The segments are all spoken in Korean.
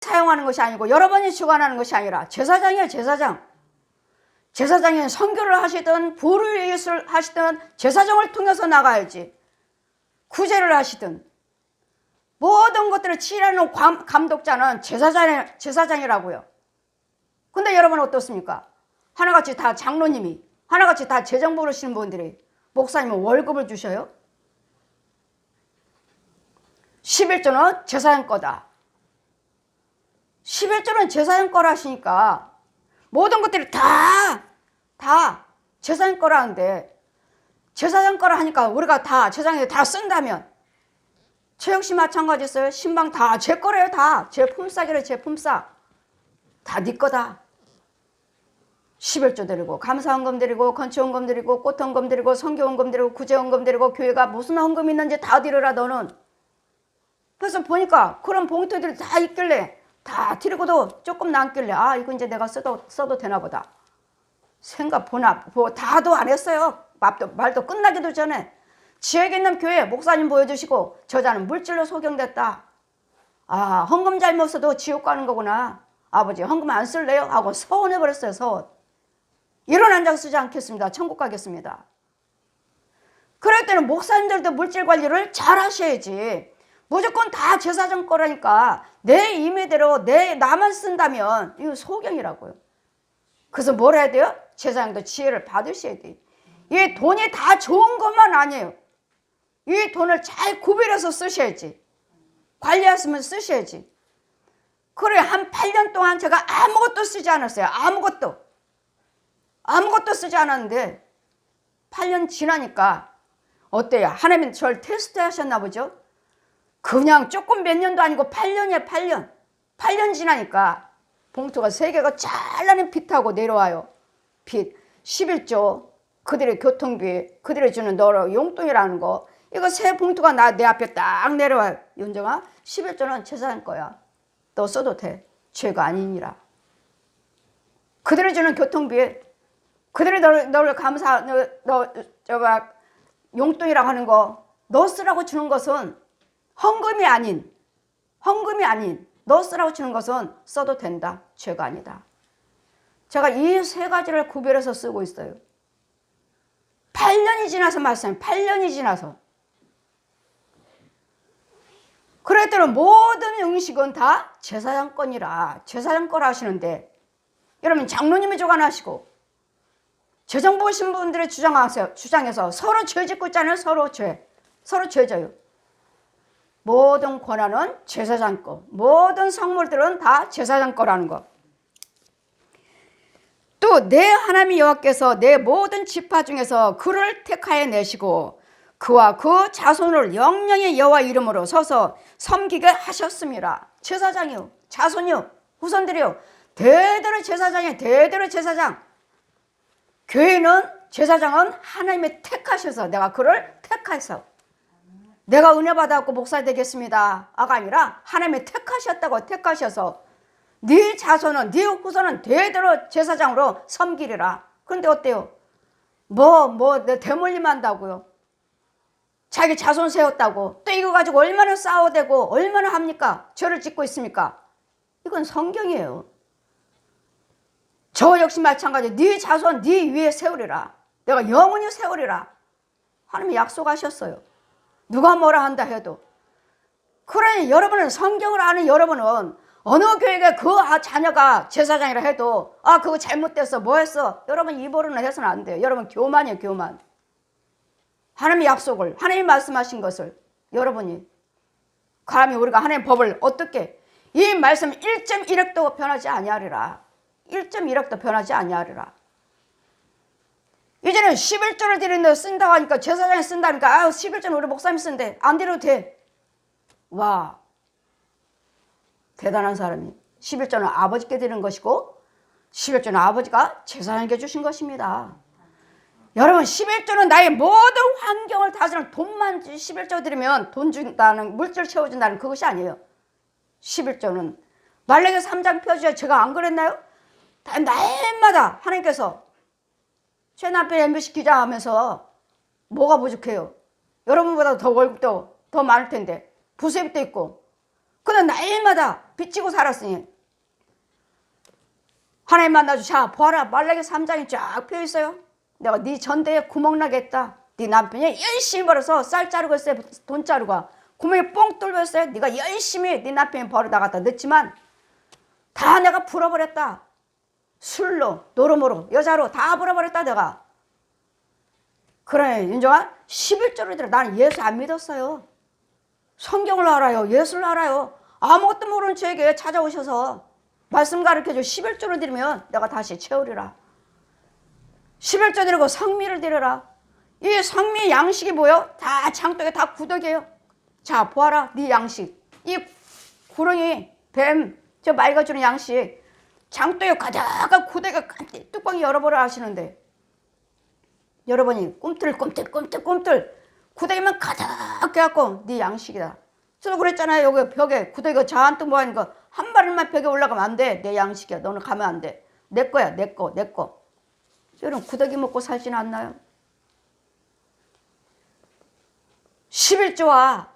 사용하는 것이 아니고 여러분이 주관하는 것이 아니라 제사장이에요. 제사장. 제사장이 선교를 하시든 부를 하시든 제사장을 통해서 나가야지. 구제를 하시든 모든 것들을 치라는 감독자는 제사장이라고요. 근데 여러분 어떻습니까? 하나같이 다 장로님이, 하나같이 다 재정 부르시는 분들이 목사님은 월급을 주셔요? 11조는 제사장 거다. 11조는 제사장 거라 하시니까 모든 것들이 다 제사장 거라는데, 제사장 거라 하니까 우리가 다 제사장에 다 쓴다면 저 역시 마찬가지였어요. 신방 다 제 거래요. 다 제 품삯이래. 제 품삯 다 네 거다. 11조 드리고 감사헌금 드리고 건축헌금 드리고 꽃헌금 드리고 선교헌금 드리고 구제헌금 드리고 교회가 무슨 헌금이 있는지 다 드려라 너는. 그래서 보니까 그런 봉투들이 다 있길래 다 드리고도 조금 남길래 아 이거 이제 내가 써도 되나 보다 생각 보나 다도 안 했어요. 말도 끝나기도 전에 지역에 있는 교회 목사님 보여주시고 저자는 물질로 소경됐다. 아 헌금 잘못 써도 지옥 가는 거구나. 아버지 헌금 안 쓸래요? 하고 서운해버렸어요. 서운. 이런 한 장 쓰지 않겠습니다. 천국 가겠습니다. 그럴 때는 목사님들도 물질 관리를 잘 하셔야지. 무조건 다 제사장 거라니까 내 임의대로 나만 쓴다면 이거 소경이라고요. 그래서 뭘 해야 돼요? 제사장도 지혜를 받으셔야 돼요. 이 돈이 다 좋은 것만 아니에요. 이 돈을 잘 구별해서 쓰셔야지. 관리하시면 쓰셔야지. 그래 한 8년 동안 제가 아무것도 쓰지 않았어요. 아무것도 쓰지 않았는데 8년 지나니까 어때요? 하나님 저를 테스트 하셨나 보죠? 그냥 조금 몇 년도 아니고 8년이에요. 8년 지나니까 봉투가 3개가 잘나는 빚하고 내려와요. 빚 11조 그들의 교통비 그들이 주는 너로 용돈이라는 거 이거 새 봉투가 내 앞에 딱 내려와요. 윤정아 11조는 제사장 거야. 너 써도 돼. 죄가 아니니라. 그들이 주는 교통비 그들이 너를 용돈이라고 하는 거 너 쓰라고 주는 것은 헌금이 아닌 너 쓰라고 주는 것은 써도 된다. 죄가 아니다. 제가 이 3가지를 구별해서 쓰고 있어요. 8년이 지나서 말씀해요. 8년이 지나서. 그랬더니 모든 음식은 다 제사장 거니라. 제사장 거라 하시는데 여러분 장로님이 주관하시고 재정 보신 분들이 주장해서 서로 죄 짓고 있잖아요. 서로 죄져요. 모든 권한은 제사장 거, 모든 성물들은 다 제사장 거라는 거. 또 내 하나님 여호와께서 내 모든 지파 중에서 그를 택하여 내시고 그와 그 자손을 영영의 여호와 이름으로 서서 섬기게 하셨습니다. 제사장이요, 자손이요, 후손들이요. 대대로 제사장이에요. 대대로 제사장. 교회는 제사장은 하나님이 택하셔서 내가 그를 택해서 내가 은혜 받아갖고 목사 되겠습니다. 아가 아니라 하나님이 택하셔서 네 자손은 네 후손은 대대로 제사장으로 섬기리라. 그런데 어때요? 내 대물림 한다고요. 자기 자손 세웠다고 또 이거 가지고 얼마나 싸워대고 얼마나 합니까? 죄를 짓고 있습니까? 이건 성경이에요. 저 역시 마찬가지. 네 자손 네 위에 세우리라. 내가 영원히 세우리라. 하나님이 약속하셨어요. 누가 뭐라 한다 해도. 그러니 여러분은 성경을 아는 여러분은 어느 교회가 그 자녀가 제사장이라 해도 그거 잘못됐어 뭐 했어 여러분 입으로는 해서는 안 돼요. 여러분 교만이에요. 교만. 하나님의 약속을 하나님이 말씀하신 것을 여러분이 감히 우리가 하나님의 법을 어떻게 이 말씀 1.1억도 변하지 아니하리라. 1.1억도 변하지 아니하리라. 이제는 11조를 드리는데 쓴다고 하니까 제사장이 쓴다니까 11조는 우리 목사님이 쓴대. 안 드려도 돼. 와 대단한 사람이 11조는 아버지께 드리는 것이고 11조는 아버지가 제사장에게 주신 것입니다. 여러분 11조는 나의 모든 환경을 다스리는 돈만 11조 드리면 돈 준다는 물질 채워준다는 그것이 아니에요. 11조는 말라기 3장 표지에 제가 안 그랬나요? 날마다 하나님께서 제 남편 MBC 기자 하면서 뭐가 부족해요? 여러분보다 더 월급도 더 많을 텐데 부수입도 있고 근데 날마다 빚지고 살았으니 하나님 만나주. 자 보아라, 말라기 3장이 쫙 펴있어요. 내가 네 전대에 구멍 나겠다. 네 남편이 열심히 벌어서 쌀 자르고 있어요. 돈 자르고 구멍이 뽕 뚫려 있어요. 네가 열심히 네 남편이 벌어다 갖다 넣지만 다 내가 불어버렸다. 술로, 노름으로, 여자로 다 불어버렸다 내가. 그래 윤정아, 11조를 들어. 나는 예수 안 믿었어요. 성경을 알아요. 예수를 알아요. 아무것도 모르는 저에게 찾아오셔서 말씀 가르쳐줘. 11조를 드리면 내가 다시 채우리라. 11조 드리고 성미를 드려라. 이 성미 양식이 뭐요? 다 장독에 다 구덕이에요. 자 보아라, 네 양식. 이 구렁이 뱀 저 말가 주는 양식 장독에 가득한 구덕이가 뚜껑이 열어보라 하시는데 여러분이 꿈틀 구더기만 가득 해갖고 네 양식이다. 저도 그랬잖아요. 여기 벽에 구더기가 잔뜩 모아니까 한 마리만 벽에 올라가면 안 돼. 내 양식이야. 너는 가면 안 돼. 내 거야. 내 거. 여러분 구더기 먹고 살지는 않나요? 11조와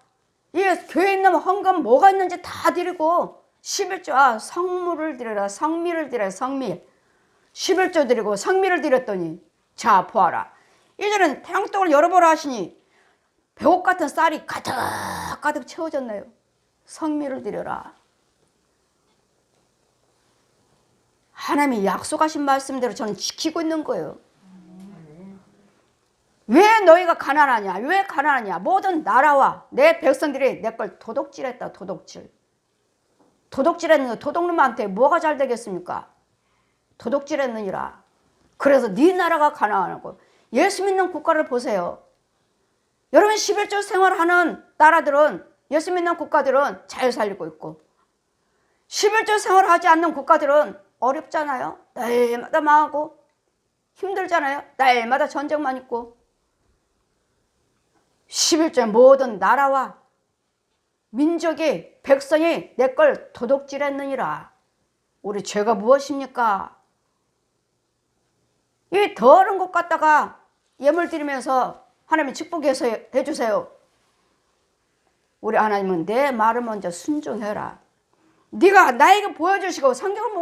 이 교회에 있는 헌금 뭐가 있는지 다 드리고 11조와 성물을 드려라. 성미를 드려라. 성미. 11조 드리고 성미를 드렸더니 자 보아라. 이제는 태양떡을 열어보라 하시니 배옥 같은 쌀이 가득 채워졌네요. 성미를 드려라. 하나님이 약속하신 말씀대로 저는 지키고 있는 거예요. 왜 너희가 가난하냐? 왜 가난하냐? 모든 나라와 내 백성들이 내 걸 도둑질했다. 도둑질했는 도둑놈한테 뭐가 잘 되겠습니까? 도둑질했느니라. 그래서 네 나라가 가난하고. 예수 믿는 국가를 보세요. 여러분 11조 생활하는 나라들은, 예수 믿는 국가들은 잘 살고 있고 11조 생활하지 않는 국가들은 어렵잖아요. 날마다 망하고 힘들잖아요. 날마다 전쟁만 있고. 11조 모든 나라와 민족이 백성이 내 걸 도둑질했느니라. 우리 죄가 무엇입니까? 이 더러운 곳 갖다가 예물 드리면서 하나님이 축복해서 해주세요. 우리 하나님은 내 말을 먼저 순종해라. 네가 나에게 보여주시고 성경을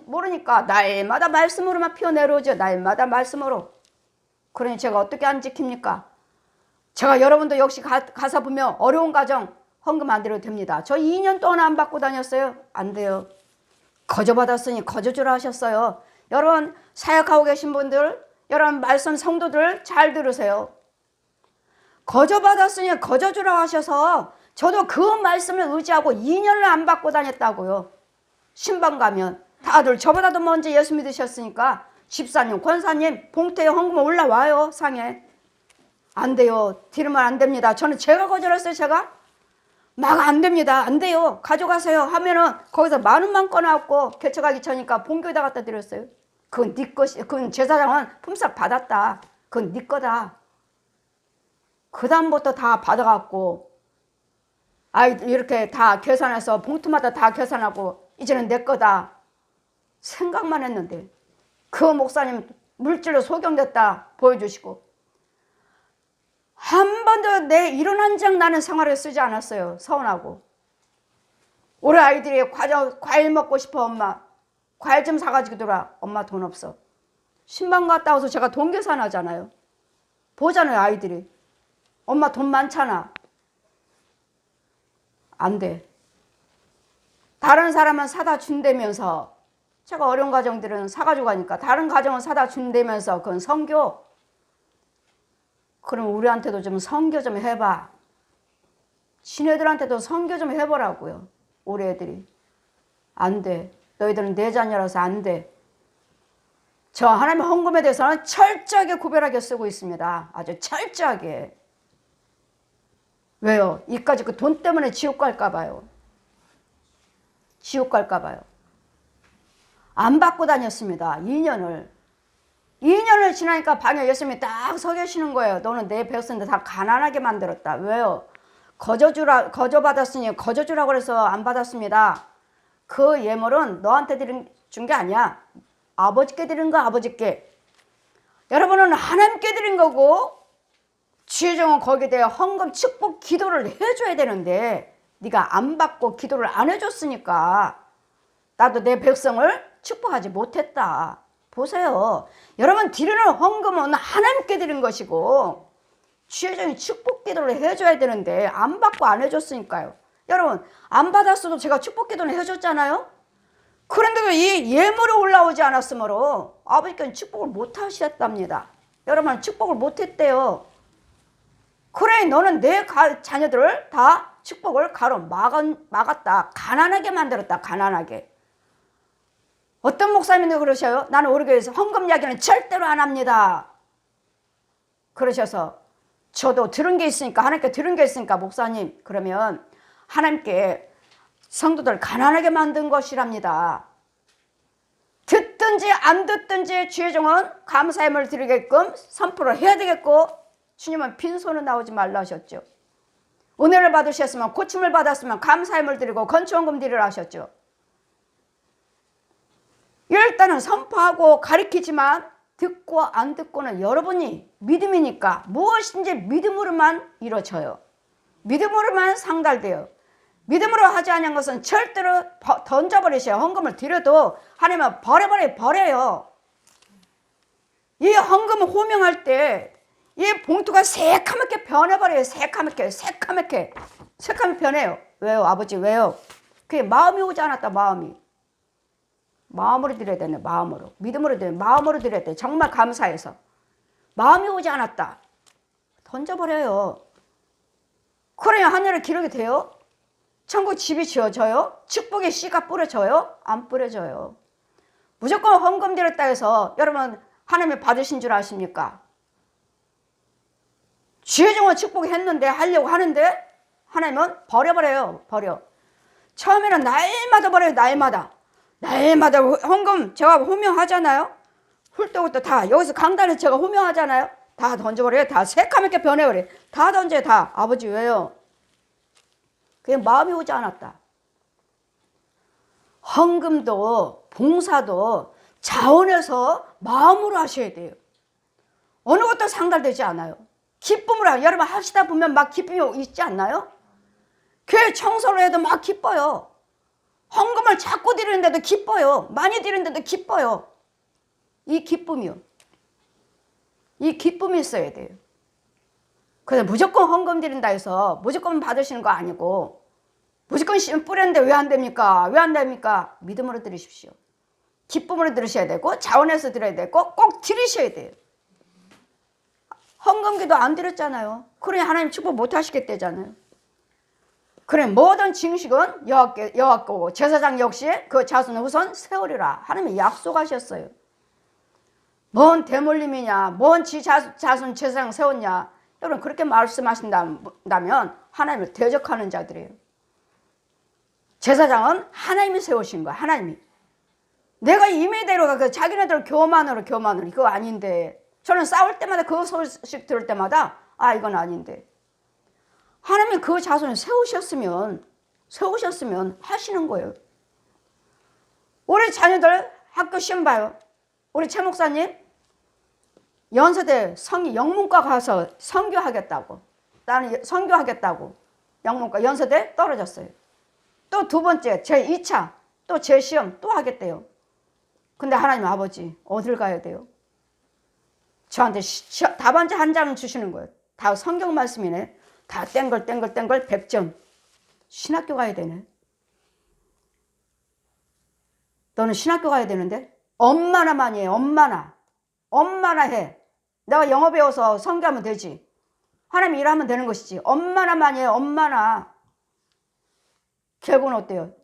모르니까 날마다 말씀으로만 피어내려오죠. 날마다 말씀으로. 그러니 제가 어떻게 안 지킵니까? 제가 여러분도 역시 가사 보면 어려운 가정 헌금 안 드려도 됩니다. 저 2년 동안 안 받고 다녔어요. 안 돼요. 거저받았으니 거저주라 하셨어요. 여러분 사역하고 계신 분들, 여러분 말씀 성도들 잘 들으세요. 거저받았으니 거저주라 하셔서 저도 그 말씀을 의지하고 2년을 안 받고 다녔다고요. 신방 가면 다들 저보다도 먼저 예수 믿으셨으니까 집사님, 권사님 봉투에 헌금 올라와요. 상에. 안 돼요. 드리면 안 됩니다. 저는 제가 거절했어요. 제가 막 안 됩니다. 안 돼요. 가져가세요 하면은 거기서 10,000원만 꺼내갖고 개척하기 전이니까 본교에다 갖다 드렸어요. 그건 네 것이, 그건 제사장은 품삯 받았다. 그건 네 거다. 그 다음부터 다 받아갖고 아이들 이렇게 다 계산해서 봉투마다 다 계산하고 이제는 내 거다 생각만 했는데 그 목사님 물질로 소경됐다 보여주시고 한 번도 내 이런 한 장 나는 생활을 쓰지 않았어요. 서운하고. 우리 아이들이 과일 먹고 싶어. 엄마 과일 좀 사가지고 돌아. 엄마 돈 없어. 신방 갔다 와서 제가 돈 계산하잖아요. 보잖아요. 아이들이. 엄마 돈 많잖아. 안 돼. 다른 사람은 사다 준다면서, 제가 어려운 가정들은 사가지고 가니까 다른 가정은 사다 준다면서 그건 선교. 그럼 우리한테도 좀 선교 좀 해봐. 지네들한테도 선교 좀 해보라고요. 우리 애들이. 안 돼. 너희들은 내 자녀라서 안 돼. 저 하나님의 헌금에 대해서는 철저하게 구별하게 쓰고 있습니다. 아주 철저하게. 왜요? 이까지 그 돈 때문에 지옥 갈까 봐요. 지옥 갈까 봐요. 안 받고 다녔습니다. 2년을 지나니까 방에 예수님이 딱 서 계시는 거예요. 너는 내 백성들 다 가난하게 만들었다. 왜요? 거저받았으니 거저주라고 그래서 안 받았습니다. 그 예물은 너한테 준 게 아니야. 아버지께 드린 거 아버지께. 여러분은 하나님께 드린 거고 지혜정은 거기에 대해 헌금 축복 기도를 해줘야 되는데 네가 안 받고 기도를 안 해줬으니까 나도 내 백성을 축복하지 못했다. 보세요. 여러분, 드리는 헌금은 하나님께 드린 것이고 주의적인 축복 기도를 해줘야 되는데 안 받고 안 해줬으니까요. 여러분, 안 받았어도 제가 축복 기도는 해줬잖아요. 그런데도 이 예물이 올라오지 않았으므로 아버지께는 축복을 못 하셨답니다. 여러분, 축복을 못 했대요. 그래, 너는 내 자녀들을 다 축복을 막았다. 가난하게 만들었다. 가난하게. 어떤 목사님도 그러셔요. 나는 우리 교회에서 헌금 이야기는 절대로 안 합니다. 그러셔서 저도 들은 게 있으니까, 하나님께 들은 게 있으니까, 목사님, 그러면 하나님께 성도들 가난하게 만든 것이랍니다. 듣든지 안 듣든지 주의 종은 감사함을 드리게끔 선포를 해야 되겠고, 주님은 빈손은 나오지 말라 하셨죠. 은혜를 받으셨으면, 고침을 받았으면 감사함을 드리고 건축원금 드리라 하셨죠. 일단은 선포하고 가르치지만 듣고 안 듣고는 여러분이 믿음이니까 무엇인지 믿음으로만 이루어져요. 믿음으로만 상달돼요. 믿음으로 하지 않은 것은 절대로 던져버리셔요. 헌금을 드려도 하나님은 버려요. 이 헌금을 호명할 때 이 봉투가 새카맣게 변해버려요. 새카맣게 변해요. 왜요? 아버지, 왜요? 그게 마음이 오지 않았다. 마음으로 드려야 되네. 마음으로. 믿음으로 드려야 돼. 마음으로 드려야 돼. 정말 감사해서. 마음이 오지 않았다. 던져버려요. 그래야 하늘에 기록이 돼요? 천국 집이 지어져요? 축복의 씨가 뿌려져요? 안 뿌려져요. 무조건 헌금 드렸다 해서 여러분 하나님이 받으신 줄 아십니까? 주의 종은 축복했는데 하려고 하는데 하나님은 버려버려요. 처음에는 날마다 버려요. 날마다 헌금 제가 호명하잖아요. 훌떡훌떡 다 여기서 강단에 제가 호명하잖아요. 다 던져버려요. 다 새카맣게 변해버려요. 다 던져요. 다. 아버지, 왜요? 그게 마음이 오지 않았다. 헌금도 봉사도 자원해서 마음으로 하셔야 돼요. 어느 것도 상달되지 않아요. 기쁨으로 여러분 하시다 보면 막 기쁨이 있지 않나요? 교회 청소를 해도 막 기뻐요. 헌금을 자꾸 드리는데도 기뻐요. 많이 드리는데도 기뻐요. 이 기쁨이 있어야 돼요. 그래서 무조건 헌금 드린다 해서 무조건 받으시는 거 아니고 무조건 씨 뿌렸는데 왜 안 됩니까? 믿음으로 드리십시오. 기쁨으로 드리셔야 되고 자원해서 드려야 되고 꼭 드리셔야 돼요. 헌금기도 안 드렸잖아요. 그래 하나님 축복 못 하시겠대잖아요. 그래 모든 징식은 여호와께고 제사장 역시 그 자손 후손 세우리라 하나님이 약속하셨어요. 뭔 대물림이냐, 뭔 지 자손 제사장 세웠냐. 여러분 그렇게 말씀하신다면 하나님을 대적하는 자들이에요. 제사장은 하나님이 세우신 거야. 하나님이. 내가 임의대로가 그 자기네들 교만으로 그거 아닌데 저는 싸울 때마다 그 소식 들을 때마다 이건 아닌데 하나님이 그 자손을 세우셨으면 하시는 거예요. 우리 자녀들 학교 시험 봐요. 우리 최 목사님 연세대 영문과 가서 선교하겠다고. 나는 선교하겠다고. 영문과 연세대 떨어졌어요. 또 두 번째 제 2차 또 제 시험 또 하겠대요. 근데 하나님 아버지 어딜 가야 돼요? 저한테 답안지 한 장을 주시는 거예요. 다 성경 말씀이네. 다 땡글 100점. 신학교 가야 되네. 너는 신학교 가야 되는데 엄마나 많이 해. 엄마나 해. 내가 영어 배워서 선교하면 되지. 하나님 일하면 되는 것이지. 엄마나 많이 해. 엄마나. 결국은 어때요?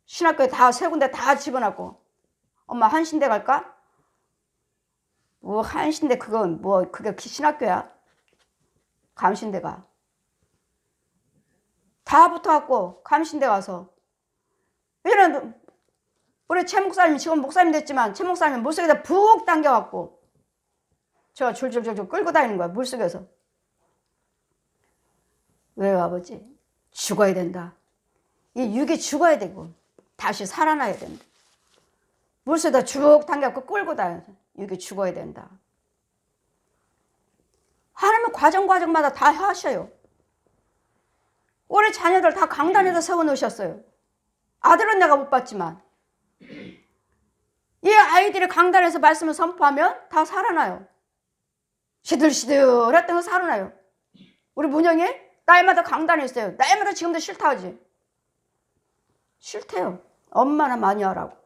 신학교에 다 세 군데 다 집어넣고 엄마 한신대 갈까? 뭐 한신대 그건 뭐 그게 신학교야? 감신대 가. 다 붙어갖고 감신대 가서 이런 우리 최 목사님 지금 목사님 됐지만 최 목사님 물속에다 푹 당겨갖고 저 줄줄줄줄 끌고 다니는 거야 물속에서. 왜요 아버지? 죽어야 된다. 이 육이 죽어야 되고 다시 살아나야 된다. 물속에다 쭉 당겨갖고 끌고 다녀서 육이 죽어야 된다. 하나님은 과정마다 다 하셔요. 우리 자녀들 다 강단에다 세워놓으셨어요. 아들은 내가 못 봤지만 이 아이들이 강단에서 말씀을 선포하면 다 살아나요. 시들시들했던 거 살아나요. 우리 문영이 날마다 강단에 있어요. 날마다 지금도 싫다 하지. 싫대요. 엄마나 많이 하라고.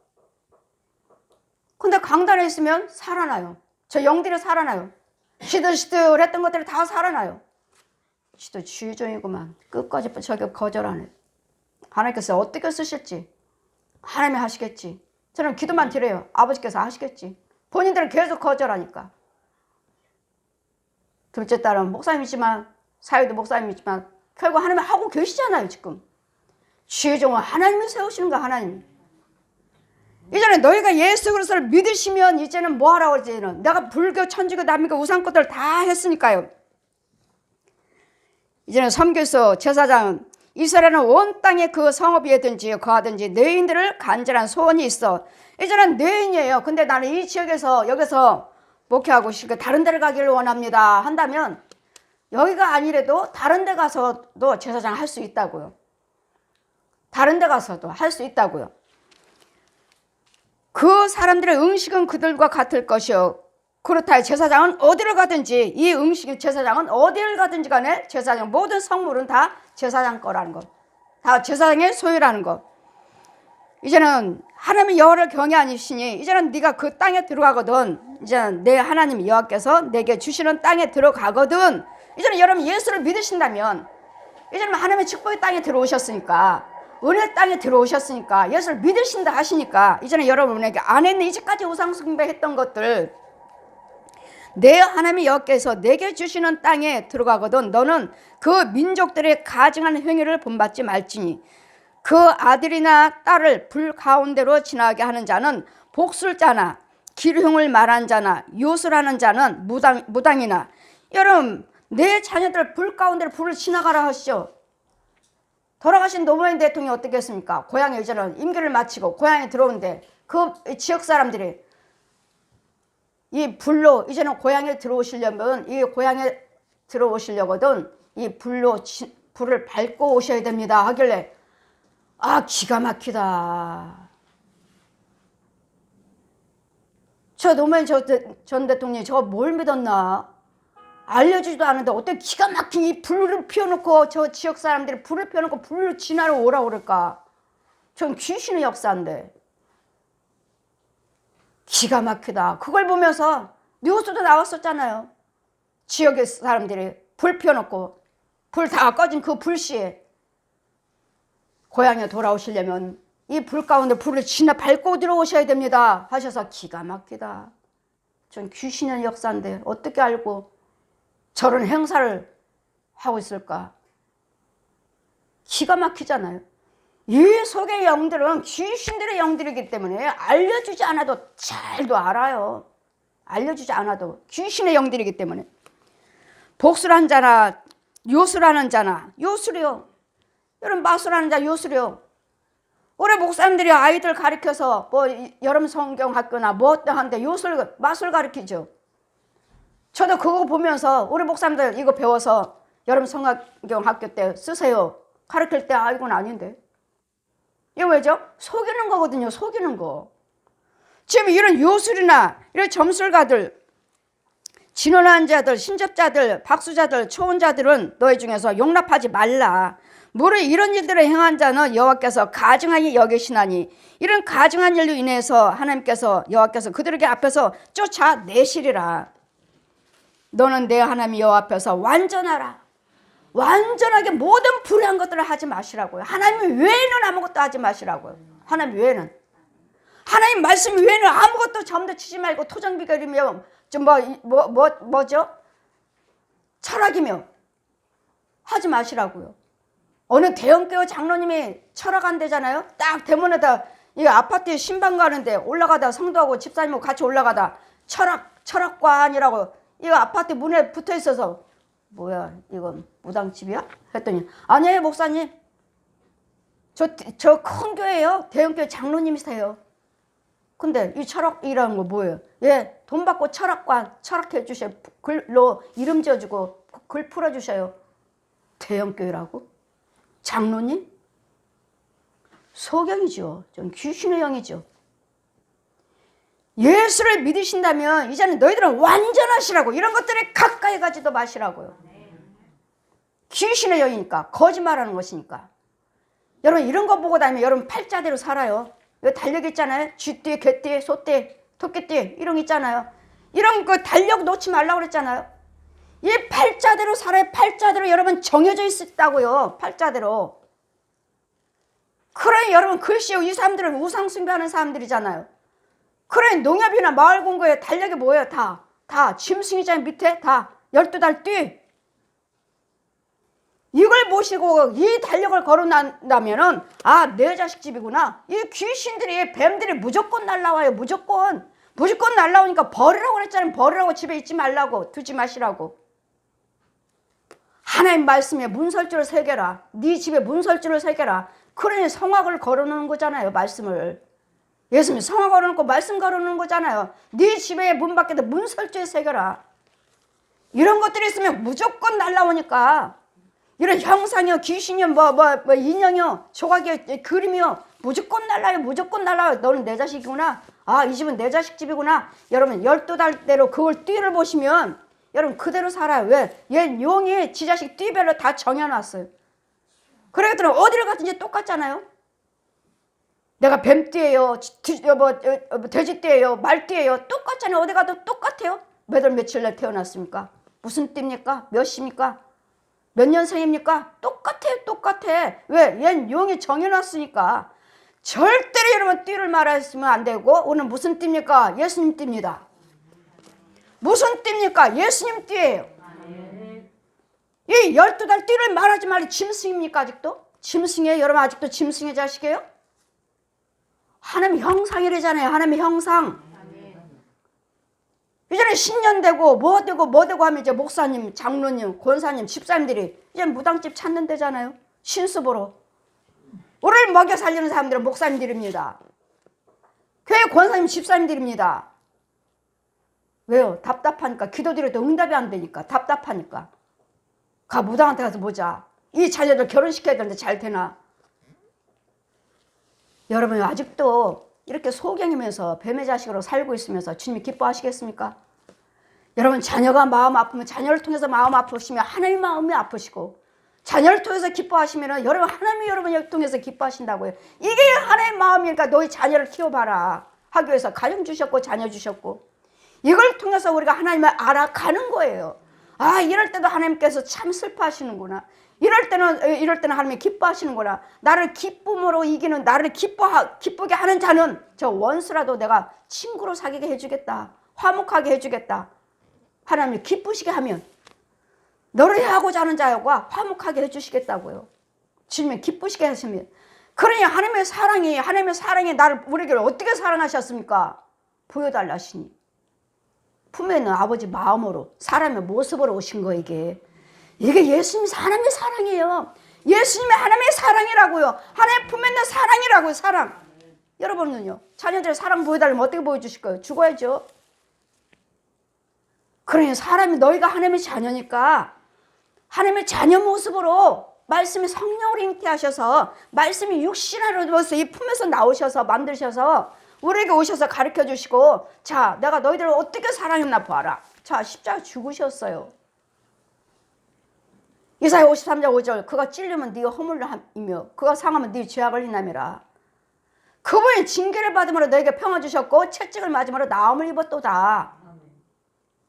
근데 강단에 있으면 살아나요. 저 영들이 살아나요. 시들시들했던 것들이 다 살아나요. 지도 주의종이구만. 끝까지 저게 거절하네. 하나님께서 어떻게 쓰실지 하나님이 하시겠지. 저는 기도만 드려요. 아버지께서 하시겠지. 본인들은 계속 거절하니까. 둘째 딸은 목사님이지만 사위도 목사님이지만 결국 하나님이 하고 계시잖아요. 지금 주의종은 하나님이 세우시는 거야. 하나님. 이제는 너희가 예수 그리스도를 믿으시면 이제는 뭐 하라고 하지? 내가 불교, 천주교, 남미교, 우상것들 다 했으니까요. 이제는 선교소 제사장은 이스라엘은 온 땅에 그 성읍이든지 거하든지 뇌인들을 간절한 소원이 있어. 이제는 뇌인이에요. 근데 나는 이 지역에서 여기서 목회하고 싶고 다른 데를 가기를 원합니다 한다면 여기가 아니래도 다른 데 가서도 제사장 할 수 있다고요. 다른 데 가서도 할 수 있다고요. 그 사람들의 응식은 그들과 같을 것이요. 그렇다. 제사장은 어디를 가든지 이 음식의 제사장은 어디를 가든지 간에 제사장 모든 성물은 다 제사장 거라는 것. 다 제사장의 소유라는 것. 이제는 하나님의 여호와를 경외하시니 이제는 네가 그 땅에 들어가거든. 이제는 내 하나님 여호와께서 내게 주시는 땅에 들어가거든. 이제는 여러분 예수를 믿으신다면 이제는 하나님의 축복의 땅에 들어오셨으니까 은혜의 땅에 들어오셨으니까 예수를 믿으신다 하시니까 이제는 여러분에게 안에 있는 이제까지 우상 숭배했던 것들 내 하나님의 여호와께서 내게 주시는 땅에 들어가거든 너는 그 민족들의 가증한 행위를 본받지 말지니 그 아들이나 딸을 불 가운데로 지나게 하는 자는 복술자나 기흉을 말하는 자나 요술하는 자는 무당이나 여러분 내 자녀들 불 가운데로 불을 지나가라 하시죠. 돌아가신 노무현 대통령이 어떻게 했습니까? 고향에 이제는 임기를 마치고 고향에 들어오는데 그 지역 사람들이 이 불로 이제는 고향에 들어오시려면 이 고향에 들어오시려거든 이 불을 밟고 오셔야 됩니다 하길래 아 기가 막히다. 저 노무현 전 대통령이 저거 뭘 믿었나? 알려주지도 않은데 어떻게 기가 막힌 이 불을 피워놓고 저 지역 사람들이 불을 피워놓고 불을 지나러 오라고 그럴까? 전 귀신의 역사인데 기가 막히다. 그걸 보면서 뉴스도 나왔었잖아요. 지역의 사람들이 불 피워놓고 불 다 꺼진 그 불씨에 고향에 돌아오시려면 이 불 가운데 불을 지나 밟고 들어오셔야 됩니다 하셔서 기가 막히다. 전 귀신의 역사인데 어떻게 알고 저런 행사를 하고 있을까? 기가 막히잖아요. 이 속의 영들은 귀신들의 영들이기 때문에 알려주지 않아도 잘도 알아요. 알려주지 않아도 귀신의 영들이기 때문에 복술한 자나 요술하는 자나 요술이요. 여러분 마술하는 자 요술이요. 우리 목사님들이 아이들 가르쳐서 뭐 여름 성경 학교나 뭐 하는데 요술 마술 가르치죠. 저도 그거 보면서 우리 목사님들 이거 배워서 여름 성경 학교 때 쓰세요. 가르칠 때 아 이건 아닌데. 이거 왜죠? 속이는 거거든요. 속이는 거. 지금 이런 요술이나 이런 점술가들 진언한 자들, 신접자들, 박수자들, 초혼자들은 너희 중에서 용납하지 말라. 무릇 이런 일들을 행한 자는 여호와께서 가증하게 여기시나니 이런 가증한 일로 인해서 하나님께서 여호와께서 그들에게 앞에서 쫓아내시리라. 너는 내 하나님 여호와 앞에서 완전하라. 완전하게 모든 불의한 것들을 하지 마시라고요. 하나님 외에는 아무것도 하지 마시라고요. 하나님 외에는. 하나님 말씀 외에는 아무것도 점도 치지 말고 토정비결이며 좀 뭐죠? 철학이며 하지 마시라고요. 어느 대형교회 장로님이 철학한대잖아요. 딱 대문에다 이 아파트에 신방 가는데 올라가다 성도하고 집사님하고 같이 올라가다 철학관이라고 이거 아파트 문에 붙어 있어서 뭐야 이건 무당집이야? 했더니 아니에요 목사님 저 큰 교회예요. 대형교회 장로님이세요. 근데 이 철학이라는 거 뭐예요? 예, 돈 받고 철학관 철학해 주셔요. 글로 이름 지어주고 글 풀어주셔요. 대형교회라고? 장로님? 소경이죠. 좀 귀신의 영이죠. 예수를 믿으신다면 이제는 너희들은 완전하시라고, 이런 것들에 가까이 가지도 마시라고요. 귀신의 영이니까, 거짓말하는 것이니까. 여러분 이런 거 보고 다니면 여러분 팔자대로 살아요. 여기 달력 있잖아요. 쥐띠, 개띠, 소띠, 토끼띠 이런 거 있잖아요. 이런 거 달력 놓지 말라고 그랬잖아요. 이 팔자대로 살아요. 팔자대로 여러분 정해져 있다고요. 팔자대로. 그러니 여러분 글쎄요, 이 사람들은 우상 숭배하는 사람들이잖아요. 그러니 농협이나 마을공고에 달력이 뭐예요? 다 짐승이잖아요. 밑에 다 12달 띠. 이걸 보시고 이 달력을 걸어난다면은 내 자식 집이구나. 이 귀신들이, 뱀들이 무조건 날라와요. 무조건 날라오니까 버리라고 그랬잖아요. 버리라고, 집에 있지 말라고, 두지 마시라고. 하나님 말씀에 문설주를 새겨라. 네 집에 문설주를 새겨라. 그러니 성악을 걸어놓는 거잖아요. 말씀을. 예수님이 성악 걸어놓고 말씀 걸어놓는 거잖아요. 네 집에 문 밖에도 문설주에 새겨라. 이런 것들이 있으면 무조건 날라오니까. 이런 형상이요, 귀신이요, 인형이요, 조각이요, 그림이요, 무조건 날라요. 무조건 날라요. 너는 내 자식이구나. 이 집은 내 자식 집이구나. 여러분 12달대로 그걸 띠를 보시면 여러분 그대로 살아요. 왜? 얘 용이 지 자식 띠별로 다 정해놨어요. 그러니까 어디를 가든지 똑같잖아요. 내가 뱀띠예요, 돼지띠예요, 말띠예요, 똑같잖아요. 어디 가도 똑같아요. 몇 월 며칠 날 태어났습니까? 무슨 띠입니까? 몇 시입니까? 몇 년생입니까? 똑같아. 왜? 얜 용이 정해놨으니까. 절대로 여러분 띠를 말하시면 안 되고, 오늘 무슨 띠입니까? 예수님 띠입니다. 무슨 띠입니까? 예수님 띠예요. 이 12달 띠를 말하지 말고 짐승입니까? 아직도? 짐승이에요? 여러분 아직도 짐승의 자식이에요? 하나님 형상이래잖아요. 하나님의 형상. 이전에 신년 되고 뭐 되고 하면 이제 목사님, 장로님, 권사님, 집사님들이 이제 무당집 찾는 데잖아요. 신수보러. 우리를 먹여 살리는 사람들은 목사님들입니다. 교회 권사님, 집사님들입니다. 왜요? 답답하니까. 기도드려도 응답이 안 되니까. 답답하니까. 무당한테 가서 보자. 이 자녀들 결혼시켜야 되는데 잘 되나? 여러분 아직도 이렇게 소경이면서 뱀의 자식으로 살고 있으면서 주님이 기뻐하시겠습니까? 여러분 자녀가 마음 아프면, 자녀를 통해서 마음 아프시면 하나님 마음이 아프시고, 자녀를 통해서 기뻐하시면 여러분 하나님이 여러분을 통해서 기뻐하신다고요. 이게 하나님의 마음이니까 너희 자녀를 키워봐라 하기 위해서 가정 주셨고 자녀 주셨고, 이걸 통해서 우리가 하나님을 알아가는 거예요. 이럴 때도 하나님께서 참 슬퍼하시는구나. 이럴 때는 하나님이 기뻐하시는구나. 나를 기쁨으로 이기는, 나를 기쁘게 하는 자는 저 원수라도 내가 친구로 사귀게 해주겠다. 화목하게 해주겠다. 하나님이 기쁘시게 하면, 너를 하고자 하는 자와 화목하게 해주시겠다고요. 주님이 기쁘시게 하시면. 그러니 하나님의 사랑이 우리를 어떻게 사랑하셨습니까? 보여달라 하시니. 품에 있는 아버지 마음으로, 사람의 모습으로 오신 거. 이게 예수님이 하나님의 사랑이에요. 예수님이 하나님의 사랑이라고요. 하나님의 품에 있는 사랑이라고요. 사랑. 여러분은요, 자녀들 사랑 보여달라면 어떻게 보여주실 거예요? 죽어야죠. 그러니 사람이, 너희가 하나님의 자녀니까 하나님의 자녀 모습으로 말씀이 성령으로 잉태하셔서, 말씀이 육신으로 이 품에서 나오셔서 만드셔서 우리에게 오셔서 가르쳐 주시고, 자, 내가 너희들을 어떻게 사랑했나 봐라. 자, 십자가 죽으셨어요. 이사야 53장 5절, 그가 찔리면 네가 허물이며 그가 상하면 네 죄악을 인함이라. 그분이 징계를 받음으로 너에게 평화 주셨고 채찍을 맞음으로 나음을 입었도다.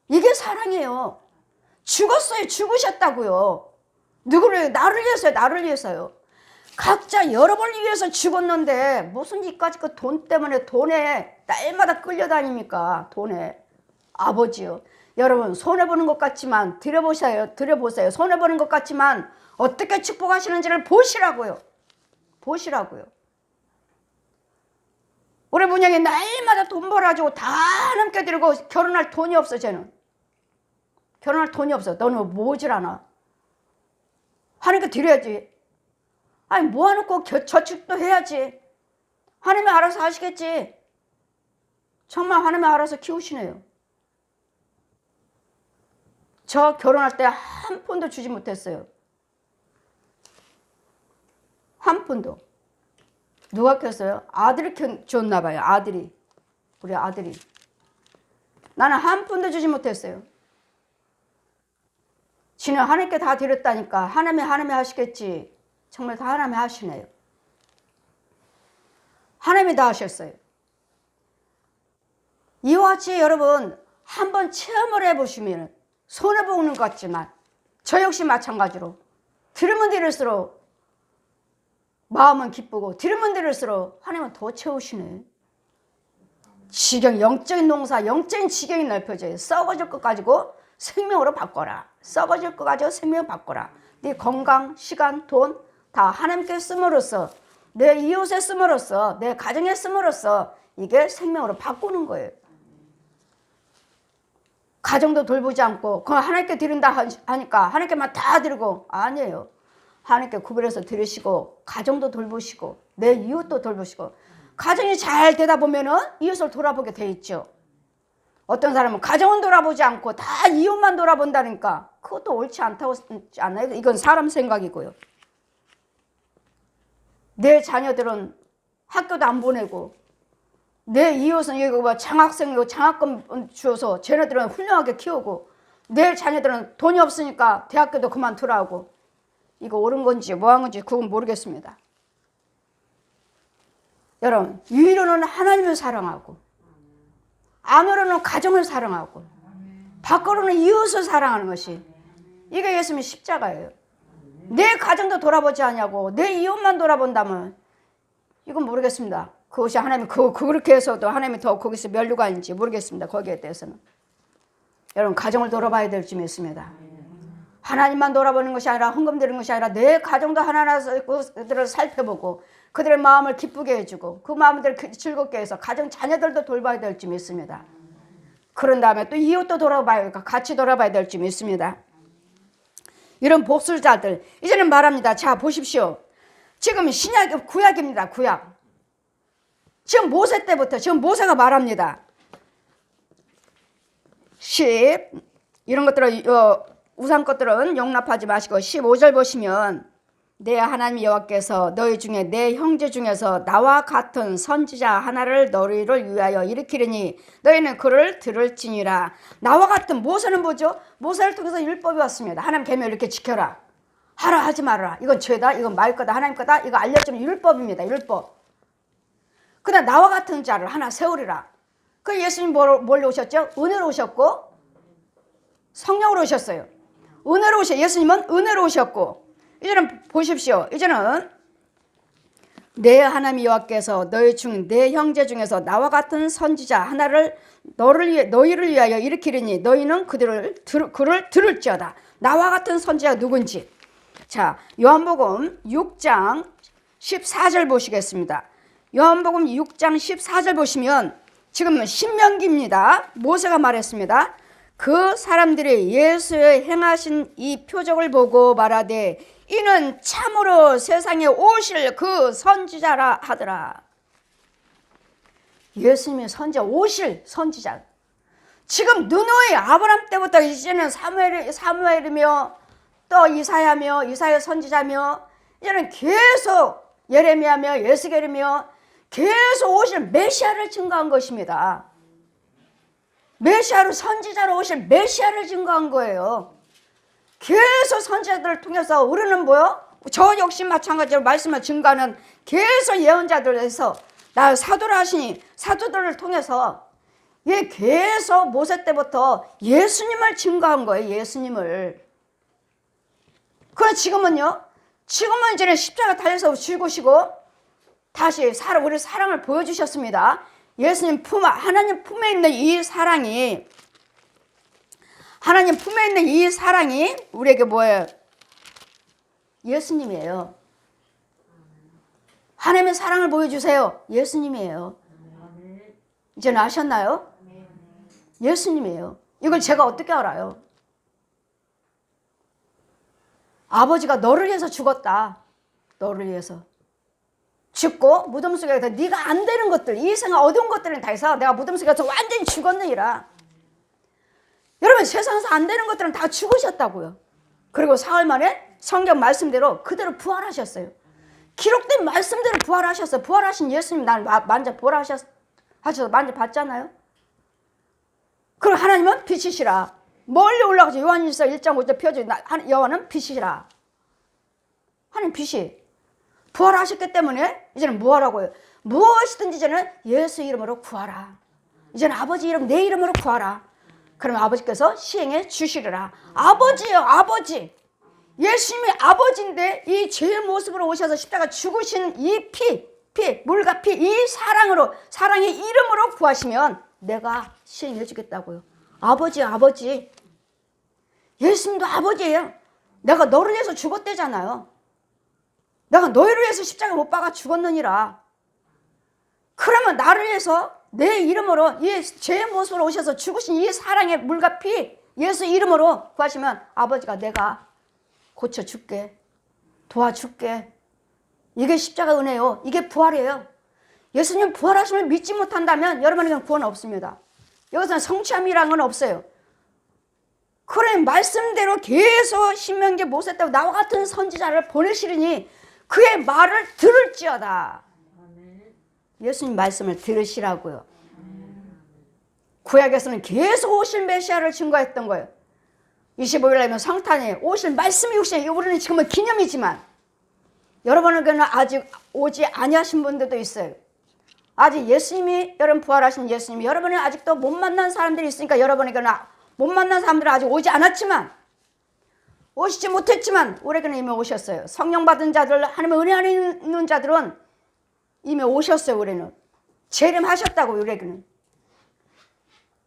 이게 사랑이에요. 죽었어요. 죽으셨다고요. 누구를? 나를 위해서요. 나를 위해서요. 각자 여러분을 위해서 죽었는데 무슨 이까지 그 돈 때문에, 돈에 날마다 끌려다닙니까? 돈에. 아버지요, 여러분 손해보는 것 같지만 드려보세요. 손해보는 것 같지만 어떻게 축복하시는지를 보시라고요. 우리 문영이 날마다 돈 벌어가지고 다 함께 드리고 결혼할 돈이 없어. 쟤는 결혼할 돈이 없어. 너는 모질 않아. 하니까 드려야지. 모아놓고 저축도 해야지. 하나님이 알아서 하시겠지. 정말 하나님이 알아서 키우시네요. 저 결혼할 때 한 푼도 주지 못했어요. 한 푼도. 누가 켰어요? 아들이 줬나 봐요. 아들이. 우리 아들이. 나는 한 푼도 주지 못했어요. 지는 하나님께 다 드렸다니까. 하나님이 하시겠지. 정말 다 하나님이 하시네요. 하나님이 다 하셨어요. 이와 같이 여러분 한번 체험을 해보시면 손해보는 것 같지만 저 역시 마찬가지로 들으면 들을수록 마음은 기쁘고 들으면 들을수록 하나님은 더 채우시네. 지경, 영적인 농사, 영적인 지경이 넓혀져요. 썩어질 것 가지고 생명으로 바꿔라. 썩어질 것 가지고 생명을 바꿔라. 네 건강, 시간, 돈 다 하나님께 씀으로써 내 이웃에 씀으로써 내 가정에 씀으로써 이게 생명으로 바꾸는 거예요. 가정도 돌보지 않고 그건 하나님께 드린다 하니까 하나님께만 다 드리고 아니에요. 하나님께 구별해서 드리시고 가정도 돌보시고 내 이웃도 돌보시고 가정이 잘 되다 보면은 이웃을 돌아보게 돼 있죠. 어떤 사람은 가정은 돌아보지 않고 다 이웃만 돌아본다니까 그것도 옳지 않다고 않아요. 이건 사람 생각이고요. 내 자녀들은 학교도 안 보내고 내 이웃은 여기 뭐 장학생이고 장학금 주어서 쟤네들은 훌륭하게 키우고 내 자녀들은 돈이 없으니까 대학교도 그만두라고. 이거 옳은 건지 뭐 한 건지 그건 모르겠습니다. 여러분 위로는 하나님을 사랑하고 안으로는 가정을 사랑하고 밖으로는 이웃을 사랑하는 것이 이게 예수님의 십자가예요. 내 가정도 돌아보지 않냐고 내 이웃만 돌아본다면 이건 모르겠습니다. 그것이 하나님 그렇게 해서도 하나님이 더 거기서 면류가 아닌지 모르겠습니다. 거기에 대해서는 여러분 가정을 돌아봐야 될 점이 있습니다. 하나님만 돌아보는 것이 아니라 헌금드리는 것이 아니라 내 가정도 하나하나 그들을 살펴보고 그들의 마음을 기쁘게 해주고 그 마음들을 즐겁게 해서 가정 자녀들도 돌봐야 될 점이 있습니다. 그런 다음에 또 이웃도 돌아봐야 같이 돌아봐야 될 점이 있습니다. 이런 복술자들 이제는 말합니다. 자 보십시오. 지금 신약 구약입니다. 구약. 지금 모세 때부터 지금 모세가 말합니다. 10 이런 것들은 우상 것들은 용납하지 마시고 15절 보시면 내 하나님 여호와께서 너희 중에 내 형제 중에서 나와 같은 선지자 하나를 너희를 위하여 일으키리니 너희는 그를 들을지니라. 나와 같은 모세는 뭐죠? 모세를 통해서 율법이 왔습니다. 하나님 계명 이렇게 지켜라. 하라 하지 말아라. 이건 죄다. 이건 말 거다. 하나님 거다. 이거 알려주는 율법입니다. 율법. 그다음 나와 같은 자를 하나 세우리라. 그 예수님 뭘로 오셨죠? 은혜로 오셨고 성령으로 오셨어요. 은혜로 오셨어요. 예수님은 은혜로 오셨고 이제는 보십시오. 이제는 내 하나님 여호와께서 너희 중 내 형제 중에서 나와 같은 선지자 하나를 너희를 위하여 일으키리니 너희는 그를 들을지어다. 나와 같은 선지자가 누군지. 자, 요한복음 6장 14절 보시겠습니다. 요한복음 6장 14절 보시면 지금 신명기입니다. 모세가 말했습니다. 그 사람들이 예수의 행하신 이 표적을 보고 말하되 이는 참으로 세상에 오실 그 선지자라 하더라. 예수님의 선지자, 오실 선지자. 지금 누누이 아브라함 때부터 이제는 사무엘이며 또 이사야며 이사야 선지자며 이제는 계속 예레미야며 예스겔이며 계속 오실 메시아를 증거한 것입니다. 메시아로 선지자로 오실 메시아를 증거한 거예요. 계속 선지자들을 통해서 우리는 뭐요? 저 역시 마찬가지로 말씀을 증거하는 계속 예언자들에서 나 사도를 하시니 사도들을 통해서 계속 모세 때부터 예수님을 증거한 거예요. 예수님을. 그럼 지금은요? 지금은 이제 십자가 달려서 죽으시고 다시 우리 사랑을 보여주셨습니다. 예수님 하나님 품에 있는 이 사랑이 하나님 품에 있는 이 사랑이 우리에게 뭐예요? 예수님이에요. 하나님의 사랑을 보여주세요. 예수님이에요. 이제는 아셨나요? 예수님이에요. 이걸 제가 어떻게 알아요? 아버지가 너를 위해서 죽었다. 너를 위해서. 죽고 무덤 속에 가서 네가 안 되는 것들, 이 세상 어두운 것들은 다 해서 내가 무덤 속에 가서 완전히 죽었느니라. 여러분 세상에서 안 되는 것들은 다 죽으셨다고요. 그리고 사흘 만에 성경 말씀대로 그대로 부활하셨어요. 기록된 말씀대로 부활하셨어. 부활하신 예수님 나를 만져 부활하셔서 만져 봤잖아요. 그럼 하나님은 빛이시라. 멀리 올라가서 요한일서 1장 5절 펴줘. 여호와는 빛이시라. 하나님 빛이 부활하셨기 때문에 이제는 뭐 하라고요? 무엇이든지 이제는 예수 이름으로 구하라. 이제는 아버지 이름 내 이름으로 구하라. 그러면 아버지께서 시행해 주시리라. 아버지요, 아버지. 예수님이 아버지인데 이 죄의 모습으로 오셔서 십자가 죽으신 이 물과 피, 이 사랑으로, 사랑의 이름으로 구하시면 내가 시행해 주겠다고요. 아버지, 아버지. 예수님도 아버지예요. 내가 너를 위해서 죽었대잖아요. 내가 너희를 위해서 십자가 못 박아 죽었느니라. 그러면 나를 위해서 내 이름으로 이 죄의 모습으로 오셔서 죽으신 이 사랑의 물과 피 예수 이름으로 구하시면 아버지가 내가 고쳐줄게. 도와줄게. 이게 십자가 은혜요. 이게 부활이에요. 예수님 부활하심을 믿지 못한다면 여러분에게는 구원 없습니다. 여기서는 성취함이라는 건 없어요. 그래 말씀대로 계속 신명기 모세 때 나와 같은 선지자를 보내시리니 그의 말을 들을지어다. 예수님 말씀을 들으시라고요. 구약에서는 계속 오실 메시아를 증거했던 거예요. 25일 날이면 성탄에 오실 말씀이 오시니 우리는 지금은 기념이지만 여러분에게는 아직 오지 아니하신 분들도 있어요. 아직 예수님이 여러분 부활하신 예수님이 여러분이 아직도 못 만난 사람들이 있으니까 여러분에게는 못 만난 사람들은 아직 오지 않았지만 오시지 못했지만 우리에게는 이미 오셨어요. 성령 받은 자들 하나님의 은혜 안에 있는 자들은 이미 오셨어요. 우리는 재림하셨다고. 우리에게는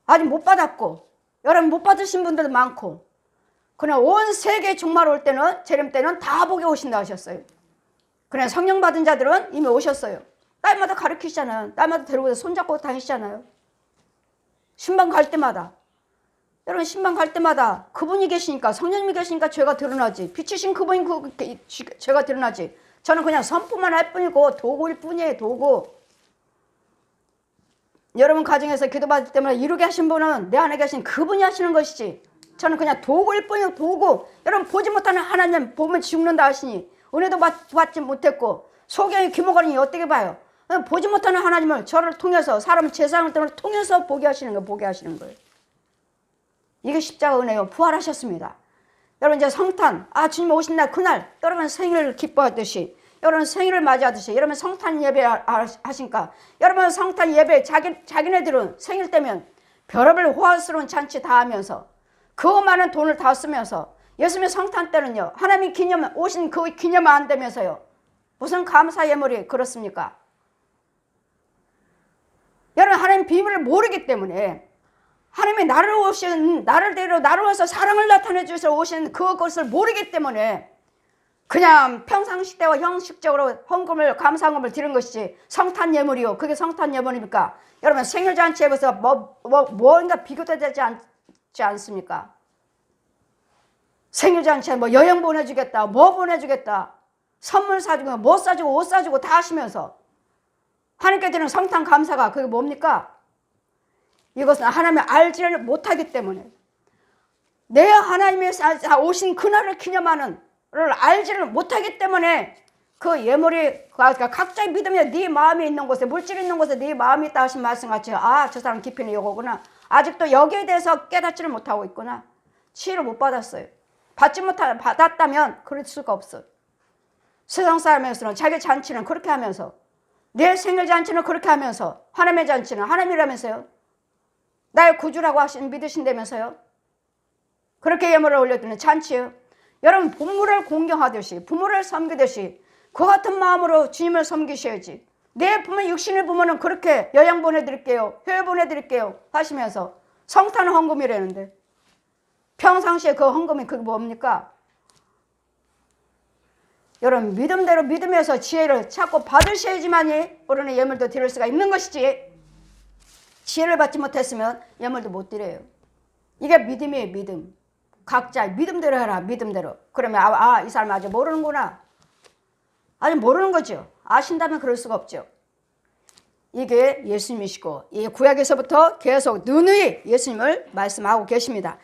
아직 못 받았고 여러분 못 받으신 분들도 많고 그러나 온 세계 종말 올 때는 재림 때는 다 복에 오신다 하셨어요. 그러나 성령 받은 자들은 이미 오셨어요. 딸마다 가르치시잖아요. 딸마다 데리고 손잡고 다니시잖아요. 신방 갈 때마다 여러분 신방 갈 때마다 그분이 계시니까 성령님이 계시니까 죄가 드러나지. 빛이신 그분이 죄가 드러나지. 저는 그냥 선포만 할 뿐이고 도구일 뿐이에요. 도구. 여러분 가정에서 기도받을 때마다 이루게 하신 분은 내 안에 계신 그분이 하시는 것이지 저는 그냥 도구일 뿐이고 도구. 여러분 보지 못하는 하나님 보면 죽는다 하시니 은혜도 받지 못했고 소경이 귀머거리니 어떻게 봐요? 보지 못하는 하나님을 저를 통해서 사람 제사장을 통해서 보게 하시는 거예요. 이게 십자가 은혜요. 부활하셨습니다. 여러분 이제 성탄 주님 오신 날 그날 여러분 생일을 기뻐하듯이 여러분 생일을 맞이하듯이 여러분 성탄 예배 하신가 여러분 성탄 예배 자기네들은 생일 때면 별의별 호화스러운 잔치 다 하면서 그 많은 돈을 다 쓰면서 예수님의 성탄 때는요 하나님이 오신 그 기념 안 되면서요 무슨 감사 예물이 그렇습니까? 여러분 하나님 비밀을 모르기 때문에 하나님이 나를 데리러 나를 와서 사랑을 나타내 주셔서 오신 그것을 모르기 때문에 그냥 평상시 때와 형식적으로 헌금을 감사헌금을 드리는 것이지 성탄 예물이요. 그게 성탄 예물입니까? 여러분 생일잔치에서 뭔가 비교되지 않지 않습니까? 생일잔치에 뭐 여행 보내주겠다, 뭐 보내주겠다, 선물 사주고, 뭐 사주고, 옷 사주고 다 하시면서 하나님께 드리는 성탄 감사가 그게 뭡니까? 이것은 하나님을 알지를 못하기 때문에 내 하나님의 오신 그날을 기념하는 를 알지를 못하기 때문에 그 예물이 각자의 믿음에 네 마음에 있는 곳에 물질이 있는 곳에 네 마음이 있다 하신 말씀 같이 저 사람 깊이는 이거구나. 아직도 여기에 대해서 깨닫지를 못하고 있구나. 치유를 못 받았어요. 받았다면 그럴 수가 없어. 세상 사람에서는 자기 잔치는 그렇게 하면서 내 생일 잔치는 그렇게 하면서 하나님의 잔치는 하나님이라면서요. 나의 구주라고 믿으신다면서요. 그렇게 예물을 올려드리는 잔치예요. 여러분 부모를 공경하듯이 부모를 섬기듯이 그 같은 마음으로 주님을 섬기셔야지. 내 부모 육신의 부모는 그렇게 여행 보내드릴게요. 해외 보내드릴게요 하시면서 성탄 헌금이라는데 평상시에 그 헌금이 그게 뭡니까? 여러분 믿음대로 믿음에서 지혜를 찾고 받으셔야지만이 우리는 예물도 드릴 수가 있는 것이지 지혜를 받지 못했으면 예물도 못 드려요. 이게 믿음이에요. 믿음. 각자 믿음대로 해라. 믿음대로. 그러면 이 사람 아직 모르는구나. 아직 모르는 거죠. 아신다면 그럴 수가 없죠. 이게 예수님이시고 이 구약에서부터 계속 누누이 예수님을 말씀하고 계십니다.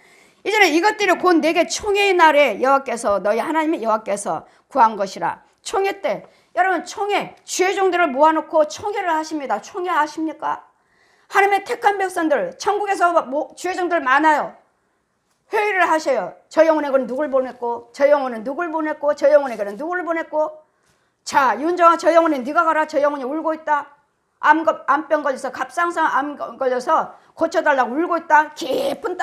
이제는 이것들이 곧 내게 총회의 날에 여호와께서 너희 하나님의 여호와께서 구한 것이라. 총회 때 여러분 총회, 주의 종들을 모아놓고 총회를 하십니다. 총회 아십니까? 하나님의 택한 백성들, 천국에서 주의 종들 많아요. 회의를 하셔요. 저 영혼에게는 누굴 보냈고, 저 영혼은 누굴 보냈고, 저 영혼에게는 누굴 보냈고. 자, 윤정아, 저 영혼이 네가 가라. 저 영혼이 울고 있다. 암병 걸려서 갑상선 암 걸려서 고쳐달라고 울고 있다. 깊은